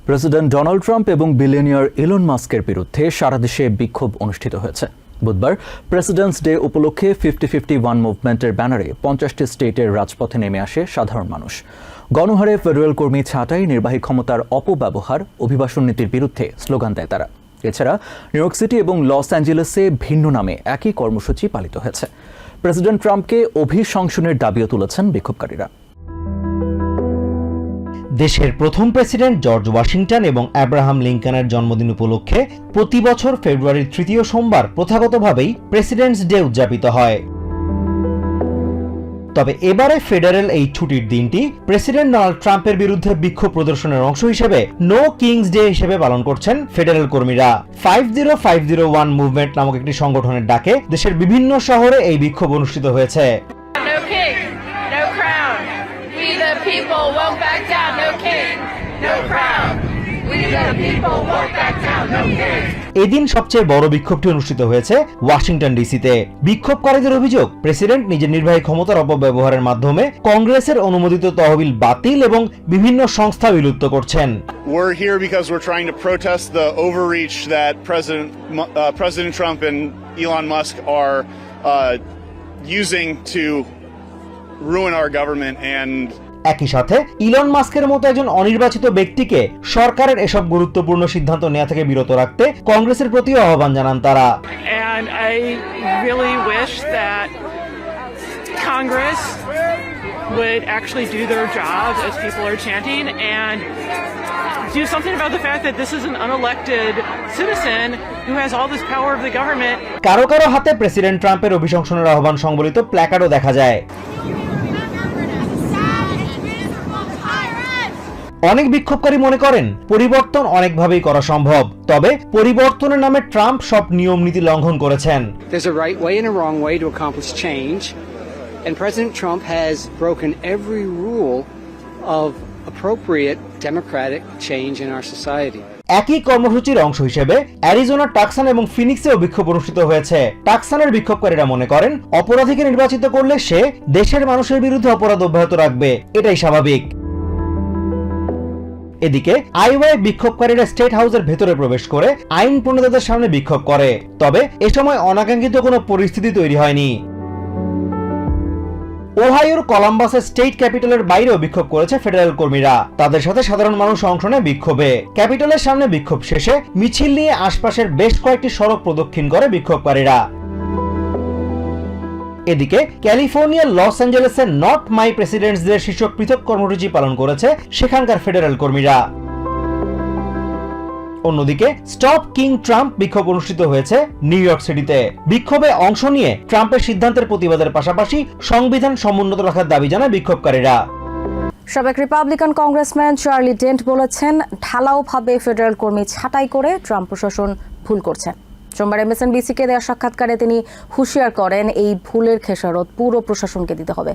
President Donald Trump এবং billionaire Elon মাস্কের বিরুদ্ধে সারা দেশে বিক্ষোভ অনুষ্ঠিত হয়েছে। বুধবার প্রেসিডেন্টস ডে উপলক্ষে 50-51 মুভমেন্টের ব্যানারে 50টি স্টেটের রাজপথে নেমে আসে সাধারণ মানুষ। গণহারে ফেডারেল কর্মী ছাঁটাই, নির্বাহী ক্ষমতার অপব্যবহার, অভিবাসন নীতির বিরুদ্ধে স্লোগান দেয় তারা। এছাড়া নিউ ইয়র্ক সিটি এবং লস অ্যাঞ্জেলেসে ভিন্ন নামে একই কর্মসূচি পালিত হয়েছে। প্রেসিডেন্ট ট্রাম্পকে অভিশংসনের দাবিও তুলেছেন বিক্ষোভকারীরা। দেশের প্রথম প্রেসিডেন্ট জর্জ ওয়াশিংটন এবং আব্রাহাম লিঙ্কনের জন্মদিন উপলক্ষে প্রতি বছর ফেব্রুয়ারির তৃতীয় সোমবার প্রথাগতভাবেই প্রেসিডেন্টস ডে উদযাপিত হয়। তবে এবারে ফেডারেল এই ছুটির দিনটি প্রেসিডেন্ট ডোনাল্ড ট্রাম্পের বিরুদ্ধে বিক্ষোভ প্রদর্শনের অংশ হিসেবে নো কিংস ডে হিসেবে পালন করছেন ফেডারেল কর্মীরা। 50501 মুভমেন্ট নামক একটি সংগঠনের ডাকে দেশের বিভিন্ন শহরে এই বিক্ষোভ অনুষ্ঠিত হয়েছে। People won't back down, no king, no crown. We the people won't back down, no king. এদিন সবচেয়ে বড় বিক্ষোভটি অনুষ্ঠিত হয়েছে ওয়াশিংটন ডিসিতে। বিক্ষোভকারীদের অভিযোগ, প্রেসিডেন্ট নিজের নির্বাহী ক্ষমতার অপব্যবহারের মাধ্যমে কংগ্রেসের অনুমোদিত তহবিল বাতিল এবং বিভিন্ন সংস্থা বিলুপ্ত করছেন। We're here because we're trying to protest the overreach that President Trump and Elon Musk are using to ruin our government and একই সাথে ইলন মাস্কের মতো একজন অনির্বাচিত ব্যক্তিকে সরকারের এসব গুরুত্বপূর্ণ সিদ্ধান্ত নেওয়া থেকে বিরত রাখতে কংগ্রেসের প্রতি আহ্বান জানান তারা। And I really wish that Congress would actually do their job as people are chanting and do something about the fact that this is an unelected citizen who has all this power of the government. কারো কারো হাতে president ট্রাম্পের অভিশংসনের আহ্বান সংবলিত প্ল্যাকার্ডও দেখা যায়। অনেক বিক্ষোভকারী মনে করেন পরিবর্তন অনেকভাবেই করা সম্ভব, তবে পরিবর্তনের নামে ট্রাম্প সব নিয়ম নীতি লঙ্ঘন করেছেন। There's a right way and a wrong way to accomplish change, and President Trump has broken every rule of appropriate democratic change in our society. একই কর্মসূচির অংশ হিসেবে অ্যারিজোনা, টাকসান এবং ফিনিক্সেও বিক্ষোভ অনুষ্ঠিত হয়েছে। টাকসানের বিক্ষোভকারীরা মনে করেন অপরাধীকে নির্বাচিত করলে সে দেশের মানুষের বিরুদ্ধে অপরাধ অব্যাহত রাখবে, এটাই স্বাভাবিক। এদিকে আইওয়ায় বিক্ষোভকারীরা স্টেট হাউসের ভেতরে প্রবেশ করে আইন প্রণেতাদের সামনে বিক্ষোভ করে, তবে এ সময় অনাকাঙ্ক্ষিত কোনো পরিস্থিতি তৈরি হয়নি। ওহাইওর কলাম্বাসের স্টেট ক্যাপিটালের বাইরেও বিক্ষোভ করেছে ফেডারেল কর্মীরা। তাদের সাথে সাধারণ মানুষ অংশ নেয় বিক্ষোভে। ক্যাপিটালের সামনে বিক্ষোভ শেষে মিছিল নিয়ে আশপাশের বেশ কয়েকটি সড়ক প্রদক্ষিণ করে বিক্ষোভকারীরা। এদিকে ক্যালিফোর্নিয়ার লস অ্যাঞ্জেলেসের নট মাই প্রেসিডেন্টস ডে শীর্ষক পৃথক কর্মসূচি পালন করেছে সেখানকার ফেডারেল কর্মীরা। অন্যদিকে স্টপ কিং ট্রাম্প বিক্ষোভ অনুষ্ঠিত হয়েছে নিউ ইয়র্ক সিটিতে। বিক্ষোভে অংশ নিয়ে ট্রাম্পের সিদ্ধান্তের প্রতিবাদের পাশাপাশি সংবিধান সমুন্নত রাখার দাবি জানায় বিক্ষোভকারীরা। সাবেক রিপাবলিকান কংগ্রেসম্যান চার্লি ডেন্ট বলেছেন, ঢালাওভাবে ফেডারেল কর্মী ছাঁটাই করে ট্রাম্প প্রশাসন ভুল করছে। সোমবার MSNBC-কে দেওয়া সাক্ষাৎকারে তিনি হুঁশিয়ার করেন, এই ভুলের খেসারত পুরো প্রশাসনকে দিতে হবে।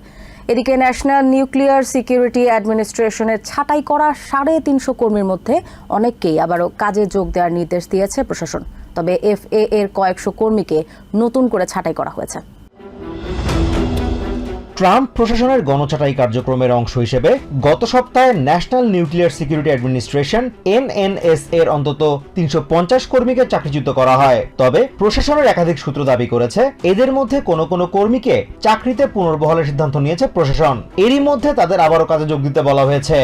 এদিকে ন্যাশনাল নিউক্লিয়ার সিকিউরিটি অ্যাডমিনিস্ট্রেশনের ছাঁটাই করা 350 কর্মীর মধ্যে অনেককেই আবারও কাজে যোগ দেওয়ার নির্দেশ দিয়েছে প্রশাসন। তবে FAA এর কয়েকশো কর্মীকে নতুন করে ছাঁটাই করা হয়েছে। ট্রাম্প প্রশাসনের গণছাঁটাই কার্যক্রমের অংশ হিসেবে গত সপ্তাহে national nuclear security administration NNS এর অন্তত 350 কর্মীকে চাকরিচ্যুত করা হয়। তবে প্রশাসনের একাধিক সূত্র দাবি করেছে এদের মধ্যে কোনো কর্মীকে চাকরিতে পুনর্বহালের সিদ্ধান্ত নিয়েছে প্রশাসন। এরই মধ্যে তাদের আবারও কাজে যোগ দিতে বলা হয়েছে।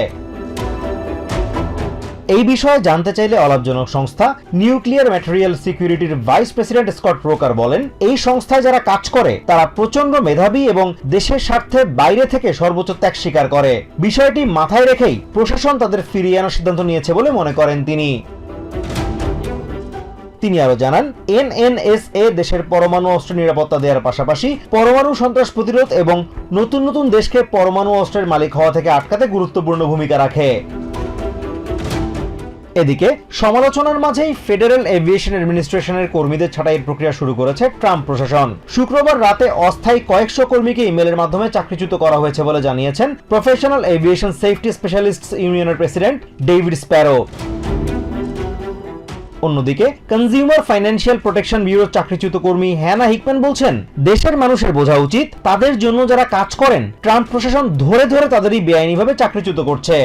এই বিষয়ে জানতে চাইলে অলাভজনক সংস্থা নিউক্লিয়ার ম্যাটেরিয়াল সিকিউরিটির ভাইস প্রেসিডেন্ট স্কট ব্রোকার বলেন, এই সংস্থায় যারা কাজ করে তারা প্রচন্ড মেধাবী এবং দেশের স্বার্থে বাইরে থেকে সর্বোচ্চ ত্যাগ স্বীকার করে। বিষয়টি মাথায় রেখেই প্রশাসন তাদের ফিরিয়ে আনার সিদ্ধান্ত নিয়েছে বলে মনে করেন তিনি। তিনি আরো জানান, NNSA দেশের পরমাণু অস্ত্র নিরাপত্তা দেওয়ার পাশাপাশি পরমাণু সন্ত্রাস প্রতিরোধ এবং নতুন দেশকে পরমাণু অস্ত্রের মালিক হওয়া থেকে আটকাতে গুরুত্বপূর্ণ ভূমিকা রাখে। এদিকে সমালোচনার মাঝেই ফেডারেল এভিয়েশন অ্যাডমিনিস্ট্রেশনের কর্মীদের ছাঁটাইয়ের প্রক্রিয়া শুরু করেছে ট্রাম্প প্রশাসন। শুক্রবার রাতে অস্থায়ী কয়েকশো কর্মীকে ইমেলের মাধ্যমে চাকরিচ্যুত করা হয়েছে বলে জানিয়েছেন প্রফেশনাল এভিয়েশন সেফটি স্পেশালিস্টস ইউনিয়নের প্রেসিডেন্ট ডেভিড স্প্যারো। অন্যদিকে কনজিউমার ফাইন্যান্সিয়াল প্রোটেকশন ব্যুরোর চাকরিচ্যুত কর্মী হ্যানা হিকম্যান বলছেন, দেশের মানুষের বোঝা উচিত তাদের জন্য যারা কাজ করেন ট্রাম্প প্রশাসন ধরে তাদেরই বেআইনিভাবে চাকরিচ্যুত করছে।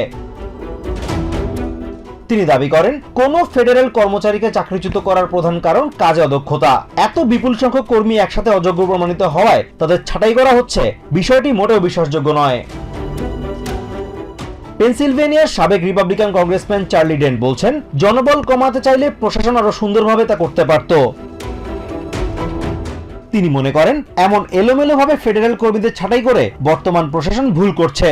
তিনি দাবি করেন কোন ফেডারেল কর্মচারীকে চাকরিচ্যুত করার প্রধান কারণ কাজে অদক্ষতা। এত বিপুল সংখ্যক কর্মী একসাথে অযোগ্য প্রমাণিত হওয়ায় তাদের ছাঁটাই করা হচ্ছে, বিষয়টি মোটেও বিশ্বাসযোগ্য নয়। পেনসিলভেনিয়ার সাবেক রিপাবলিকান কংগ্রেসম্যান চার্লি ডেন্ট বলছেন, জনবল কমাতে চাইলে প্রশাসন আরো সুন্দরভাবে তা করতে পারত। তিনি মনে করেন এমন এলোমেলোভাবে ফেডারেল কর্মীদের ছাঁটাই করে বর্তমান প্রশাসন ভুল করছে।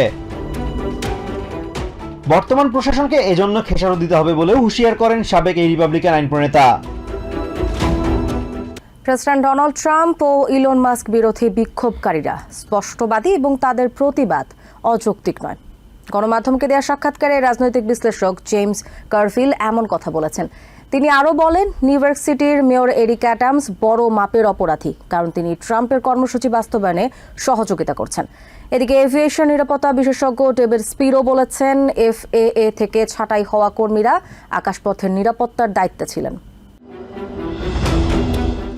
বর্তমান প্রশাসনকে এজন্য খেসারত দিতে হবে বলেও হুঁশিয়ার করেন সাবেক এই রিপাবলিকান আইন প্রণেতা। প্রেসিডেন্ট ডোনাল্ড ট্রাম্প ও ইলন মাস্ক বিরোধী বিক্ষোভকারীরা স্পষ্টবাদী এবং তাদের প্রতিবাদ অযৌক্তিক নয়। গণমাধ্যমকে দেওয়া সাক্ষাৎকারে রাজনৈতিক বিশ্লেষক জেমস কারফিল এমন কথা বলেছেন। তিনি আরও বলেন, নিউ ইয়র্ক সিটির মেয়র এরিক অ্যাডামস বড় মাপের অপরাধী, কারণ তিনি ট্রাম্পের কর্মসূচি বাস্তবায়নে সহযোগিতা করছেন। এদিকে এভিয়েশন নিরাপত্তা বিশেষজ্ঞ ডেভিড স্পিরো বলেছেন, FAA থেকে ছাঁটাই হওয়া কর্মীরা আকাশপথের নিরাপত্তার দায়িত্বে ছিলেন।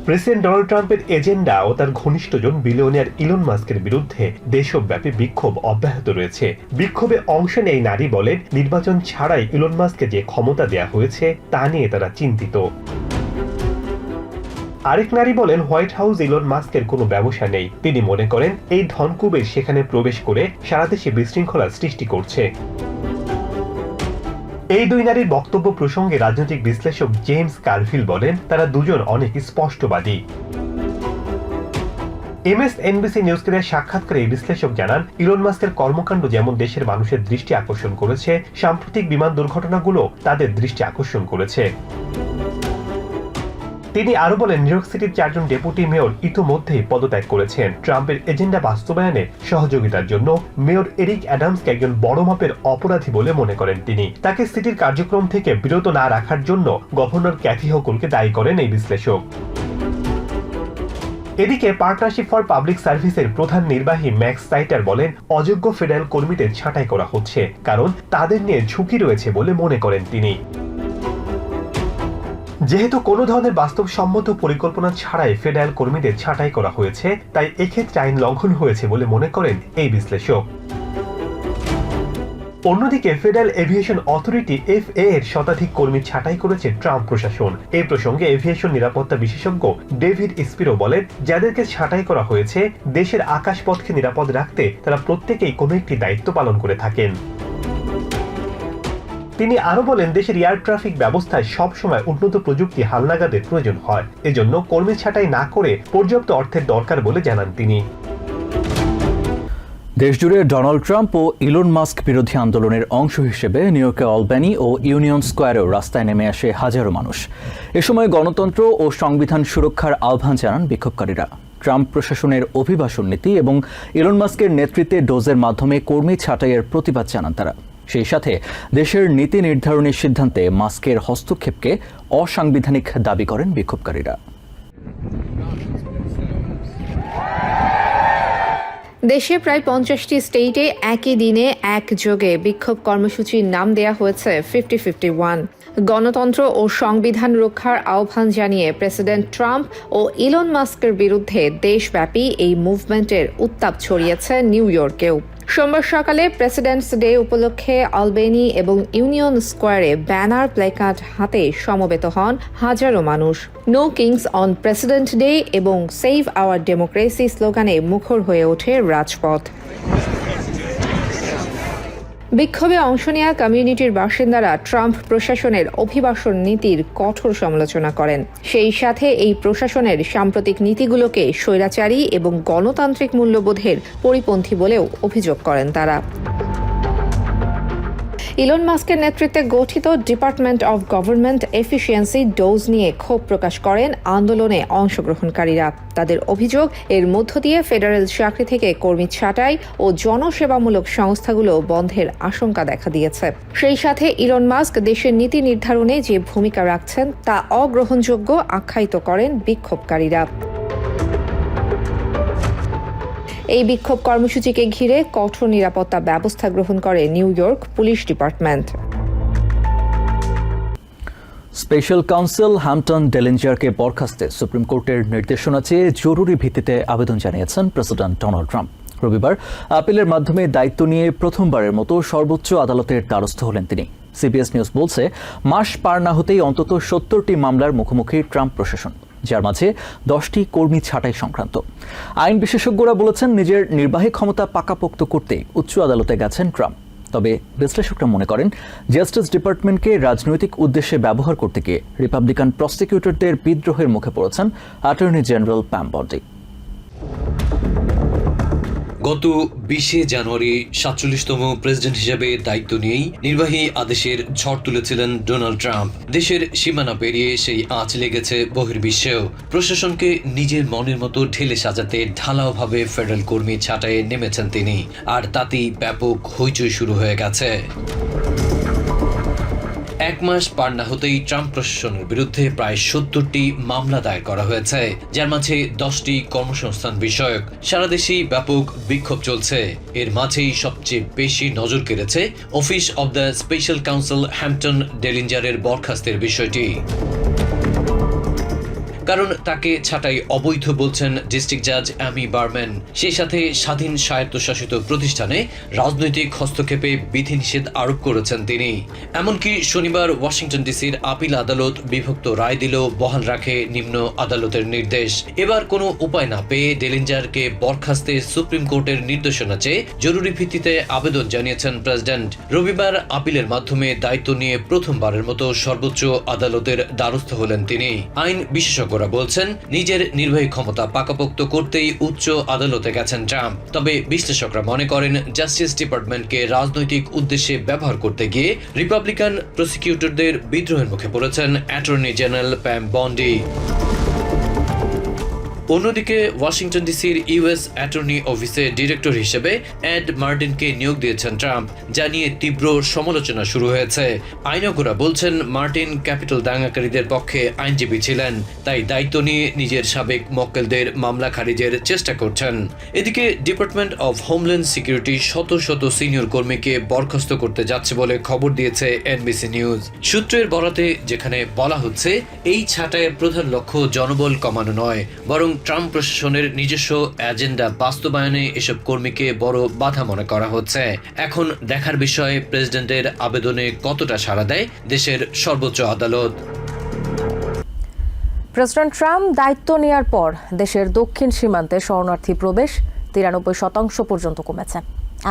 প্রেসিডেন্ট ডোনাল্ড ট্রাম্পের এজেন্ডা ও তার ঘনিষ্ঠজন বিলিয়নিয়ার ইলন মাস্কের বিরুদ্ধে দেশব্যাপী বিক্ষোভ অব্যাহত রয়েছে। বিক্ষোভে অংশ নেয় নারী বলেন, নির্বাচন ছাড়াই ইলন মাস্ককে যে ক্ষমতা দেয়া হয়েছে তা নিয়ে তারা চিন্তিত। আরেক নারী বলেন, হোয়াইট হাউস ইলন মাস্কের কোনো ব্যবসা নেই। তিনি মনে করেন এই ধনকুবের সেখানে প্রবেশ করে সারা দেশে বিশৃঙ্খলা সৃষ্টি করছে। এই দুই নারীর বক্তব্য প্রসঙ্গে রাজনৈতিক বিশ্লেষক জেমস কারফিল বলেন, তারা দুজন অনেক স্পষ্টবাদী। MSNBC নিউজকে দেওয়া সাক্ষাৎকারে এই বিশ্লেষক জানান, ইলন মাস্কের কর্মকাণ্ড যেমন দেশের মানুষের দৃষ্টি আকর্ষণ করেছে, সাম্প্রতিক বিমান দুর্ঘটনাগুলো তাদের দৃষ্টি আকর্ষণ করেছে। তিনি আরো বলেন, নিউ ইয়র্ক সিটির 4 জন ডেপুটি মেয়র ইতিমধ্যেই পদত্যাগ করেছেন। ট্রাম্পের এজেন্ডা বাস্তবায়নে সহযোগিতার জন্য মেয়র এরিক অ্যাডামসকে একজন বড় মাপের অপরাধী বলে মনে করেন তিনি। তাকে সিটির কার্যক্রম থেকে বিরত না রাখার জন্য গভর্নর ক্যাথি হকুলকে দায়ী করেন এই বিশ্লেষক। এদিকে পার্টনারশিপ ফর পাবলিক সার্ভিসের প্রধান নির্বাহী ম্যাক্স সাইটার বলেন, অযোগ্য ফেডারেল কর্মীদের ছাঁটাই করা হচ্ছে, কারণ তাদের নিয়ে ঝুঁকি রয়েছে বলে মনে করেন তিনি। যেহেতু কোনো ধরনের বাস্তবসম্মত পরিকল্পনা ছাড়াই ফেডারেল কর্মীদের ছাঁটাই করা হয়েছে, তাই এক্ষেত্রে আইন লঙ্ঘন হয়েছে বলে মনে করেন এই বিশ্লেষক। অন্যদিকে ফেডারেল এভিয়েশন অথরিটি FAA এর শতাধিক কর্মী ছাঁটাই করেছে ট্রাম্প প্রশাসন। এই প্রসঙ্গে এভিয়েশন নিরাপত্তা বিশেষজ্ঞ ডেভিড স্পিরো বলেন, যাদেরকে ছাঁটাই করা হয়েছে দেশের আকাশপথকে নিরাপদ রাখতে তারা প্রত্যেকেই কোনো একটি দায়িত্ব পালন করে থাকেন। তিনি আরো বলেন, দেশের এয়ার ট্রাফিক ব্যবস্থায় সবসময় উন্নত প্রযুক্তি হালনাগাদের প্রয়োজন হয়, এজন্য কর্মী ছাঁটাই না করে পর্যাপ্ত অর্থের দরকার বলে জানান তিনি। দেশজুড়ে ডোনাল্ড ট্রাম্প ও ইলন মাস্ক বিরোধী আন্দোলনের অংশ হিসেবে নিউ ইয়র্কে অলব্যানি ও ইউনিয়ন স্কোয়ারেও রাস্তায় নেমে আসে হাজারো মানুষ। এ সময় গণতন্ত্র ও সংবিধান সুরক্ষার আহ্বান জানান বিক্ষোভকারীরা। ট্রাম্প প্রশাসনের অভিবাসন নীতি এবং ইলন মাস্কের নেতৃত্বে ডোজের মাধ্যমে কর্মী ছাঁটাইয়ের প্রতিবাদ জানান তারা। সেই সাথে দেশের নীতি নির্ধারণের সিদ্ধান্তে মাস্কের হস্তক্ষেপকে অসাংবিধানিক দাবি করেন বিক্ষোভকারীরা। দেশে প্রায় 50টি স্টেটে একই দিনে একযোগে বিক্ষোভ কর্মসূচির নাম দেয়া হয়েছে 50-51। গণতন্ত্র ও সংবিধান রক্ষার আহ্বান জানিয়ে প্রেসিডেন্ট ট্রাম্প ও ইলন মাস্কের বিরুদ্ধে দেশব্যাপী এই মুভমেন্টের উত্তাপ ছড়িয়েছে নিউ ইয়র্কেও। সোমবার সকালে প্রেসিডেন্টস ডে উপলক্ষে অলবেনি এবং ইউনিয়ন স্কোয়ারে ব্যানার প্ল্যাকার্ড হাতে সমবেত হন হাজারো মানুষ। No kings on president day এবং সেভ আওয়ার ডেমোক্রেসি স্লোগানে মুখর হয়ে ওঠে রাজপথ। বিক্ষোভে অংশ নেওয়া কমিউনিটির বাসিন্দারা ট্রাম্প প্রশাসনের অভিবাসন নীতির কঠোর সমালোচনা করেন। সেই সাথে এই প্রশাসনের সাম্প্রতিক নীতিগুলোকে স্বৈরাচারী এবং গণতান্ত্রিক মূল্যবোধের পরিপন্থী বলেও অভিযোগ করেন তারা। ইলন মাস্কের নেতৃত্বে গঠিত department of government efficiency dose নিয়ে ক্ষোভ প্রকাশ করেন আন্দোলনে অংশগ্রহণকারীরা। তাদের অভিযোগ, এর মধ্য দিয়ে ফেডারেল চাকরি থেকে কর্মী ছাঁটাই ও জনসেবামূলক সংস্থাগুলো বন্ধের আশঙ্কা দেখা দিয়েছে। সেই সাথে ইলন মাস্ক দেশের নীতি নির্ধারণে যে ভূমিকা রাখছেন তা অগ্রহণযোগ্য আখ্যায়িত করেন বিক্ষোভকারীরা। এই বিক্ষোভ কর্মসূচিকে ঘিরে কঠোর নিরাপত্তা ব্যবস্থা গ্রহণ করে New York police department. Special counsel Hampton ডেলিঞ্জারকে বরখাস্তে সুপ্রিম কোর্টের নির্দেশনা চেয়ে জরুরি ভিত্তিতে আবেদন জানিয়েছেন প্রেসিডেন্ট ডোনাল্ড ট্রাম্প। রবিবার আপিলের মাধ্যমে দায়িত্ব নিয়ে প্রথমবারের মতো সর্বোচ্চ আদালতের দ্বারস্থ হলেন তিনি। সিবিএস নিউজ বলছে, মাস পার না হতেই অন্তত 70টি মামলার মুখোমুখি ট্রাম্প প্রশাসন, যার মাঝে 10টি কর্মী ছাঁটাই সংক্রান্ত। আইন বিশেষজ্ঞরা বলেছেন, নিজের নির্বাহী ক্ষমতা পাকাপোক্ত করতে উচ্চ আদালতে গেছেন ট্রাম্প। তবে বিশ্লেষকরা মনে করেন, জাস্টিস ডিপার্টমেন্টকে রাজনৈতিক উদ্দেশ্যে ব্যবহার করতে গিয়ে রিপাবলিকান প্রসিকিউটরদের বিদ্রোহের মুখে পড়েছেন অ্যাটর্নি জেনারেল প্যাম বন্ডি। গত 20 জানুয়ারি 47তম প্রেসিডেন্ট হিসেবে দায়িত্ব নিয়েই নির্বাহী আদেশের ঝড় তুলেছিলেন ডোনাল্ড ট্রাম্প। দেশের সীমানা পেরিয়ে সেই আঁচ লেগেছে বহির্বিশ্বেও। প্রশাসনকে নিজের মনের মতো ঢেলে সাজাতে ঢালাওভাবে ফেডারেল কর্মী ছাঁটাইয়ে নেমেছেন তিনি, আর তাতেই ব্যাপক হইচই শুরু হয়ে গেছে। এক মাস পার না হতেই ট্রাম্প প্রশাসনের বিরুদ্ধে প্রায় 70টি মামলা দায়ের করা হয়েছে, যার মাঝে 10টি কর্মসংস্থান বিষয়ক। সারা দেশেই ব্যাপক বিক্ষোভ চলছে। এর মাঝেই সবচেয়ে বেশি নজর কেড়েছে office of the special counsel Hampton ডেলিঞ্জারের বরখাস্তের বিষয়টি। কারণ তাকে ছাঁটাই অবৈধ বলছেন ডিস্ট্রিক্ট জাজ অ্যামি বারম্যান। সেই সাথে স্বাধীন স্বায়ত্তশাসিত প্রতিষ্ঠানে রাজনৈতিক হস্তক্ষেপে বিধিনিষেধ আরোপ করেছেন তিনি। এমনকি শনিবার ওয়াশিংটন ডিসির আপিল আদালত বিভক্ত রায় দিলেও বহাল রাখে নিম্ন আদালতের নির্দেশ। এবার কোনো উপায় না পেয়ে ডেলিঞ্জারকে বরখাস্তে সুপ্রিম কোর্টের নির্দেশনা চেয়ে জরুরি ভিত্তিতে আবেদন জানিয়েছেন প্রেসিডেন্ট। রবিবার আপিলের মাধ্যমে দায়িত্ব নিয়ে প্রথমবারের মতো সর্বোচ্চ আদালতের দ্বারস্থ হলেন তিনি। আইন বিশেষজ্ঞ বলছেন, নিজের নির্বাহী ক্ষমতা পাকাপোক্ত করতেই উচ্চ আদালতে গেছেন ট্রাম্প। তবে বিশ্লেষকরা মনে করেন, জাস্টিস ডিপার্টমেন্টকে রাজনৈতিক উদ্দেশ্যে ব্যবহার করতে গিয়ে রিপাবলিকান প্রসিকিউটরদের বিদ্রোহের মুখে পড়েছেন অ্যাটর্নি জেনারেল প্যাম বন্ডি। অন্যদিকে ওয়াশিংটন ডিসির ইউএস অ্যাটর্নি অফিসে ডিরেক্টর হিসেবে এড মার্টিনকে নিয়োগ দিয়েছেন ট্রাম্প, যা নিয়ে তীব্র সমালোচনা শুরু হয়েছে। আইনজ্ঞরা বলছেন, মার্টিন ক্যাপিটাল দাঙ্গাকারীদের পক্ষে আইনজীবী ছিলেন, তাই দায়িত্ব নিয়ে নিজের সাবেক মক্কেলদের মামলা খারিজের চেষ্টা করছেন। এদিকে ডিপার্টমেন্ট অব হোমল্যান্ড সিকিউরিটি শত শত সিনিয়র কর্মীকে বরখাস্ত করতে যাচ্ছে বলে খবর দিয়েছে এনবিসি নিউজ। সূত্রের বরাতে যেখানে বলা হচ্ছে, এই ছাঁটাইয়ের প্রধান লক্ষ্য জনবল কমানো নয়, বরং ট্রাম্প প্রশাসনের নিজস্ব এজেন্ডা বাস্তবায়নে এসব কর্মীকে বড় বাধা মনে করা হচ্ছে। এখন দেখার বিষয়, প্রেসিডেন্টের আবেদনে কতটা সাড়া দেয় দেশের সর্বোচ্চ আদালত। প্রেসিডেন্ট ট্রাম্প দায়িত্ব নেওয়ার পর দেশের দক্ষিণ সীমান্তে শরণার্থী প্রবেশ 93% পর্যন্ত কমেছে,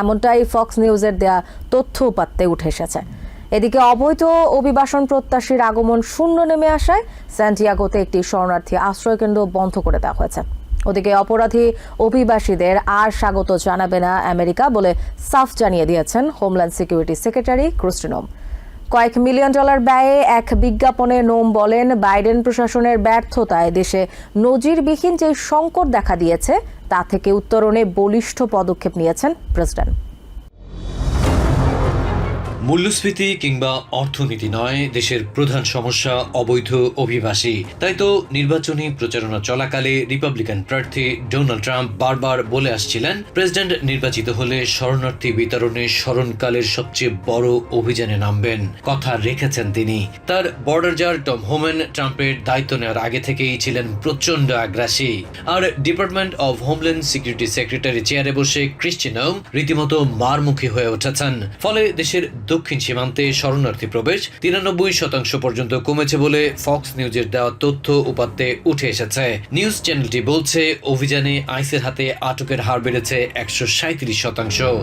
এমনটাই ফক্স নিউজের দেয়া তথ্য উপাত্তে উঠে এসেছে। এদিকে অবৈধ অভিবাসন প্রত্যাশীর আগমন শূন্য নেমে আসায় স্যান্টিয়াগোতে একটি শরণার্থী আশ্রয়কেন্দ্র বন্ধ করে দেওয়া হয়েছে। ওদিকে অপরাধী অভিবাসীদের আর স্বাগত জানাবে না আমেরিকা বলে সাফ জানিয়ে দিয়েছেন হোমল্যান্ড সিকিউরিটি সেক্রেটারি ক্রিস্টি নোম। কয়েক মিলিয়ন ডলার ব্যয়ে এক বিজ্ঞাপনে নোম বলেন, বাইডেন প্রশাসনের ব্যর্থতায় দেশে নজিরবিহীন যে সংকট দেখা দিয়েছে তা থেকে উত্তরণে বলিষ্ঠ পদক্ষেপ নিয়েছেন প্রেসিডেন্ট। মূল্যস্ফীতি কিংবা অর্থনীতি নয় দেশের প্রধান সমস্যা অবৈধ অভিবাসী। তাই তো নির্বাচনী প্রচারণা চলাকালে রিপাবলিকান প্রার্থী ডোনাল্ড ট্রাম্প বারবার বলে আসছিলেন, প্রেসিডেন্ট নির্বাচিত হলে শরণার্থী বিতরণে স্মরণকালের সবচেয়ে বড় অভিযানে নামবেন। কথা রেখেছেন তিনি। তার বর্ডার জার টম হোম্যান ট্রাম্পের দায়িত্ব নেওয়ার আগে থেকেই ছিলেন প্রচন্ড আগ্রাসী। আর department of homeland security secretary চেয়ারে বসে ক্রিস্টি নোম রীতিমতো মারমুখী হয়ে উঠেছেন। ফলে দেশের দক্ষিণ সীমান্তে শরণার্থী প্রবেশ 93% পর্যন্ত কমেছে বলে ফক্স নিউজের দেওয়া তথ্য উপাত্তে উঠে এসেছে। নিউজ চ্যানেলটি বলছে, অভিযানে আইসের হাতে আটকের হার বেড়েছে 137%।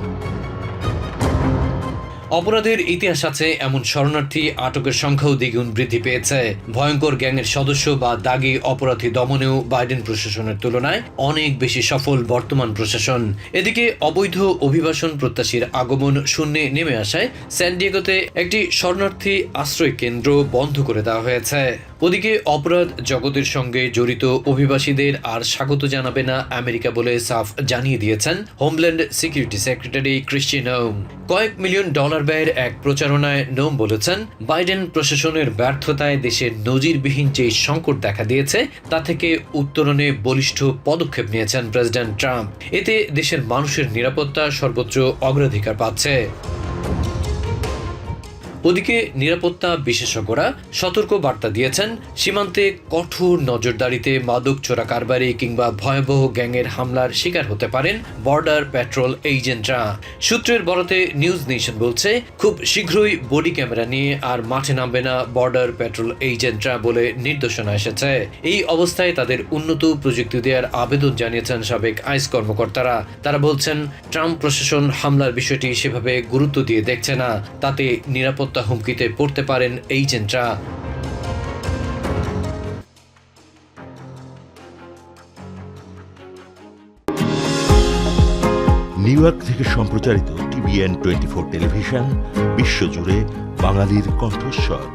অপরাধের ইতিহাস আছে এমন শরণার্থী আটকের সংখ্যাও দ্বিগুণ বৃদ্ধি পেয়েছে। ভয়ঙ্কর গ্যাংয়ের সদস্য বা দাগী অপরাধী দমনেও বাইডেন প্রশাসনের তুলনায় অনেক বেশি সফল বর্তমান প্রশাসন। এদিকে অবৈধ অভিবাসন প্রত্যাশীর আগমন শূন্যে নেমে আসায় স্যান্ডিয়েগোতে একটি শরণার্থী আশ্রয় কেন্দ্র বন্ধ করে দেওয়া হয়েছে। ওদিকে অপরাধ জগতের সঙ্গে জড়িত অভিবাসীদের আর স্বাগত জানাবে না আমেরিকা বলে সাফ জানিয়ে দিয়েছেন হোমল্যান্ড সিকিউরিটি সেক্রেটারি ক্রিস্টি নোম। কয়েক মিলিয়ন ডলার ব্যয়ের এক প্রচারণায় নোম বলেছেন, বাইডেন প্রশাসনের ব্যর্থতায় দেশের নজিরবিহীন যে সংকট দেখা দিয়েছে তা থেকে উত্তরণে বলিষ্ঠ পদক্ষেপ নিয়েছেন প্রেসিডেন্ট ট্রাম্প। এতে দেশের মানুষের নিরাপত্তা সর্বোচ্চ অগ্রাধিকার পাচ্ছে। ওদিকে নিরাপত্তা বিশেষজ্ঞরা সতর্ক বার্তা দিয়েছেন, সীমান্তে কঠোর নজরদারিতে মাদক চোরা কারবারি কিংবা ভয়াবহ গ্যাংয়ের হামলার শিকার হতে পারেন বর্ডার পেট্রোল এজেন্টরা। সূত্রের বরাতে নিউজ নেশন বলছে, খুব শীঘ্রই বডি ক্যামেরা নিয়ে আর মাঠে নামবে না বর্ডার পেট্রোল এজেন্টরা বলে নির্দেশনা এসেছে। এই অবস্থায় তাদের উন্নত প্রযুক্তি দেওয়ার আবেদন জানিয়েছেন সাবেক আইস কর্মকর্তারা। তারা বলছেন, ট্রাম্প প্রশাসন হামলার বিষয়টি সেভাবে গুরুত্ব দিয়ে দেখছে না, তাতে নিরাপত্তা হুমকিতে পড়তে পারেন এজেন্টরা। নিউ ইয়র্ক থেকে সম্প্রচারিত TVN 24 টেলিভিশন বিশ্বজুড়ে বাঙালির কণ্ঠস্বর।